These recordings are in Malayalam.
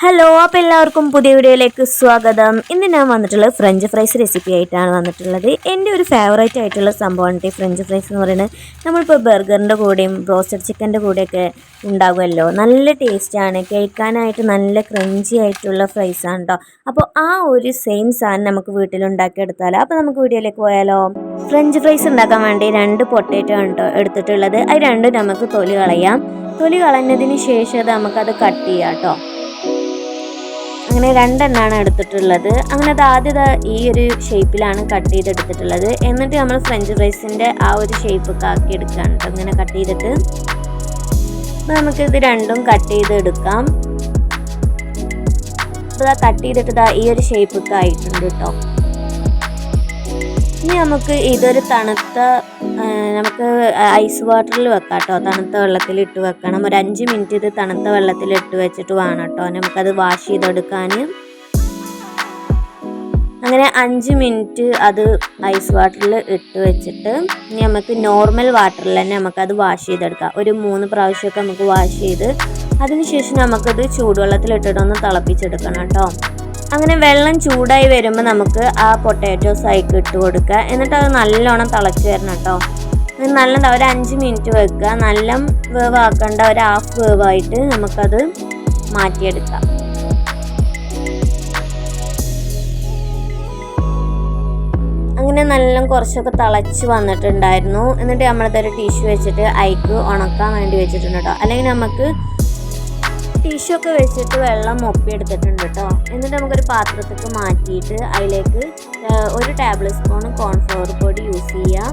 ഹലോ, അപ്പോൾ എല്ലാവർക്കും പുതിയ വീഡിയോയിലേക്ക് സ്വാഗതം. ഇന്ന് ഞാൻ വന്നിട്ടുള്ളത് ഫ്രഞ്ച് ഫ്രൈസ് റെസിപ്പി ആയിട്ടാണ് വന്നിട്ടുള്ളത്. എൻ്റെ ഒരു ഫേവറേറ്റ് ആയിട്ടുള്ള സംഭവമാണ് ഈ ഫ്രഞ്ച് ഫ്രൈസ് എന്ന് പറയുന്നത്. നമ്മളിപ്പോൾ ബർഗറിൻ്റെ കൂടെയും ബ്രോസ്റ്റഡ് ചിക്കൻ്റെ കൂടെയൊക്കെ ഉണ്ടാകുമല്ലോ, നല്ല ടേസ്റ്റാണ്. കഴിക്കാനായിട്ട് നല്ല ക്രഞ്ചി ആയിട്ടുള്ള ഫ്രൈസാണ് കേട്ടോ. അപ്പോൾ ആ ഒരു സെയിം സാധനം നമുക്ക് വീട്ടിലുണ്ടാക്കിയെടുത്താലോ. അപ്പോൾ നമുക്ക് വീഡിയോയിലേക്ക് പോയാലോ. ഫ്രഞ്ച് ഫ്രൈസ് ഉണ്ടാക്കാൻ വേണ്ടി 2 പൊട്ടാറ്റോ ആണ് കേട്ടോ എടുത്തിട്ടുള്ളത്. അത് രണ്ടും നമുക്ക് തൊലി കളയാം. തൊലി കളഞ്ഞതിന് ശേഷം നമുക്കത് കട്ട് ചെയ്യാം കേട്ടോ. അങ്ങനെ 2 എണ്ണമാണ് എടുത്തിട്ടുള്ളത്. അങ്ങനെ അത് ആദ്യം ഈ ഒരു ഷേപ്പിലാണ് കട്ട് ചെയ്തെടുത്തിട്ടുള്ളത്. എന്നിട്ട് നമ്മൾ ഫ്രഞ്ച് ഫ്രൈസിൻ്റെ ആ ഒരു ഷേപ്പൊക്കെ ആക്കി എടുക്കുകയാണ് കേട്ടോ. ഇങ്ങനെ കട്ട് ചെയ്തിട്ട് നമുക്കിത് രണ്ടും കട്ട് ചെയ്തെടുക്കാം. അപ്പോൾ കട്ട് ചെയ്തിട്ട് ഈ ഒരു ഷേപ്പൊക്കെ ആയിട്ടുണ്ട് കേട്ടോ. ഇനി നമുക്ക് ഇതൊരു നമുക്ക് ഐസ് വാട്ടറിൽ വെക്കാം കേട്ടോ. തണുത്ത വെള്ളത്തിൽ ഇട്ട് വെക്കണം. ഒരു 5 മിനിറ്റ് ഇത് തണുത്ത വെള്ളത്തിൽ ഇട്ട് വെച്ചിട്ട് വേണം കേട്ടോ നമുക്കത് വാഷ് ചെയ്തെടുക്കാൻ. അങ്ങനെ 5 മിനിറ്റ് അത് ഐസ് വാട്ടറിൽ ഇട്ട് വെച്ചിട്ട് ഇനി നമുക്ക് നോർമൽ വാട്ടറിൽ തന്നെ നമുക്കത് വാഷ് ചെയ്തെടുക്കാം. ഒരു 3 പ്രാവശ്യമൊക്കെ നമുക്ക് വാഷ് ചെയ്ത് അതിനുശേഷം നമുക്കത് ചൂടുവെള്ളത്തിലിട്ടിട്ടൊന്ന് തിളപ്പിച്ചെടുക്കണം കേട്ടോ. അങ്ങനെ വെള്ളം ചൂടായി വരുമ്പോൾ നമുക്ക് ആ പൊട്ടാറ്റോസ് അതിലേക്ക് ഇട്ട് കൊടുക്കുക. എന്നിട്ട് അത് നല്ലോണം തിളച്ച് വരണം കേട്ടോ. നല്ല ഒരു 5 മിനിറ്റ് വെക്കുക. നല്ല വേവാക്കേണ്ട ഒരു ഹാഫ് വേവായിട്ട് നമുക്കത് മാറ്റിയെടുക്കാം. അങ്ങനെ നല്ല കുറച്ചൊക്കെ തിളച്ച് വന്നിട്ടുണ്ടായിരുന്നു. എന്നിട്ട് നമ്മളതൊരു ടിഷ്യൂ വെച്ചിട്ട് അതിലേക്ക് ഉണക്കാൻ വേണ്ടി വെച്ചിട്ടുണ്ട് കേട്ടോ. അല്ലെങ്കിൽ നമുക്ക് ടിഷ്യൂ ഒക്കെ വെച്ചിട്ട് വെള്ളം മൊപ്പിയെടുത്തിട്ടുണ്ട് കേട്ടോ. എന്നിട്ട് നമുക്കൊരു പാത്രത്തേക്ക് മാറ്റിയിട്ട് അതിലേക്ക് 1 ടേബിൾ സ്പൂൺ കോൺഫ്ലവർ പൊടി യൂസ് ചെയ്യാം.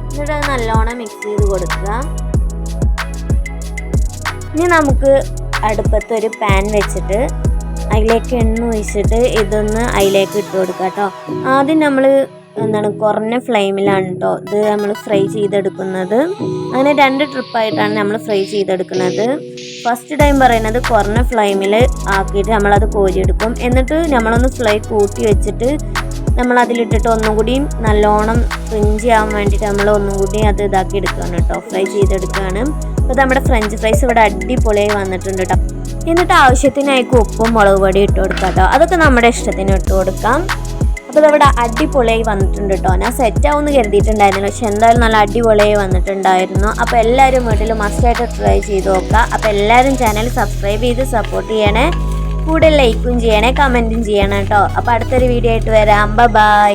എന്നിട്ട് അത് നല്ലോണം മിക്സ് ചെയ്ത് കൊടുക്കുക. ഇനി നമുക്ക് അടുപ്പത്ത് ഒരു പാൻ വെച്ചിട്ട് അതിലേക്ക് എണ്ണ ഒഴിച്ചിട്ട് ഇതൊന്ന് അതിലേക്ക് ഇട്ട് കൊടുക്കുക കേട്ടോ. ആദ്യം നമ്മൾ കുറഞ്ഞ ഫ്ലെയിമിലാണ് കേട്ടോ ഇത് നമ്മൾ ഫ്രൈ ചെയ്തെടുക്കുന്നത്. അങ്ങനെ 2 ട്രിപ്പായിട്ടാണ് നമ്മൾ ഫ്രൈ ചെയ്തെടുക്കുന്നത്. ഫസ്റ്റ് ടൈം പറയുന്നത് കുറഞ്ഞ ഫ്ലെയിമിൽ ആക്കിയിട്ട് നമ്മളത് കോരിയെടുക്കും. എന്നിട്ട് നമ്മളൊന്ന് ഫ്ലെയിം കൂട്ടി വെച്ചിട്ട് നമ്മളതിലിട്ടിട്ട് ഒന്നും കൂടി നല്ലോണം ക്രിഞ്ചി ആവാൻ വേണ്ടിയിട്ട് നമ്മൾ ഒന്നും കൂടി അത് ഇതാക്കി എടുക്കുകയാണ് കേട്ടോ. ഫ്രൈ ചെയ്തെടുക്കുകയാണ്. അപ്പോൾ നമ്മുടെ ഫ്രഞ്ച് ഫ്രൈസ് ഇവിടെ അടിപൊളിയായി വന്നിട്ടുണ്ട് കേട്ടോ. എന്നിട്ട് ആവശ്യത്തിനായിരിക്കും ഉപ്പും മുളക് പൊടി ഇട്ട് കൊടുക്കാം കേട്ടോ. അതൊക്കെ നമ്മുടെ ഇഷ്ടത്തിന് ഇട്ട് കൊടുക്കാം. അപ്പോൾ അതവിടെ അടിപൊളിയായി വന്നിട്ടുണ്ട് കേട്ടോ. ഞാൻ സെറ്റാവുമെന്ന് കരുതിയിട്ടുണ്ടായിരുന്നില്ല, പക്ഷെ എന്തായാലും നല്ല അടിപൊളിയായി വന്നിട്ടുണ്ടായിരുന്നു. അപ്പോൾ എല്ലാവരും വീട്ടിൽ മസ്റ്റായിട്ട് ട്രൈ ചെയ്ത് നോക്കുക. അപ്പോൾ എല്ലാവരും ചാനൽ സബ്സ്ക്രൈബ് ചെയ്ത് സപ്പോർട്ട് ചെയ്യണേ. കൂടെ ലൈക്കും ചെയ്യണേ, കമൻറ്റും ചെയ്യണം കേട്ടോ. അപ്പോൾ അടുത്തൊരു വീഡിയോ ആയിട്ട് വരാം. ബൈ.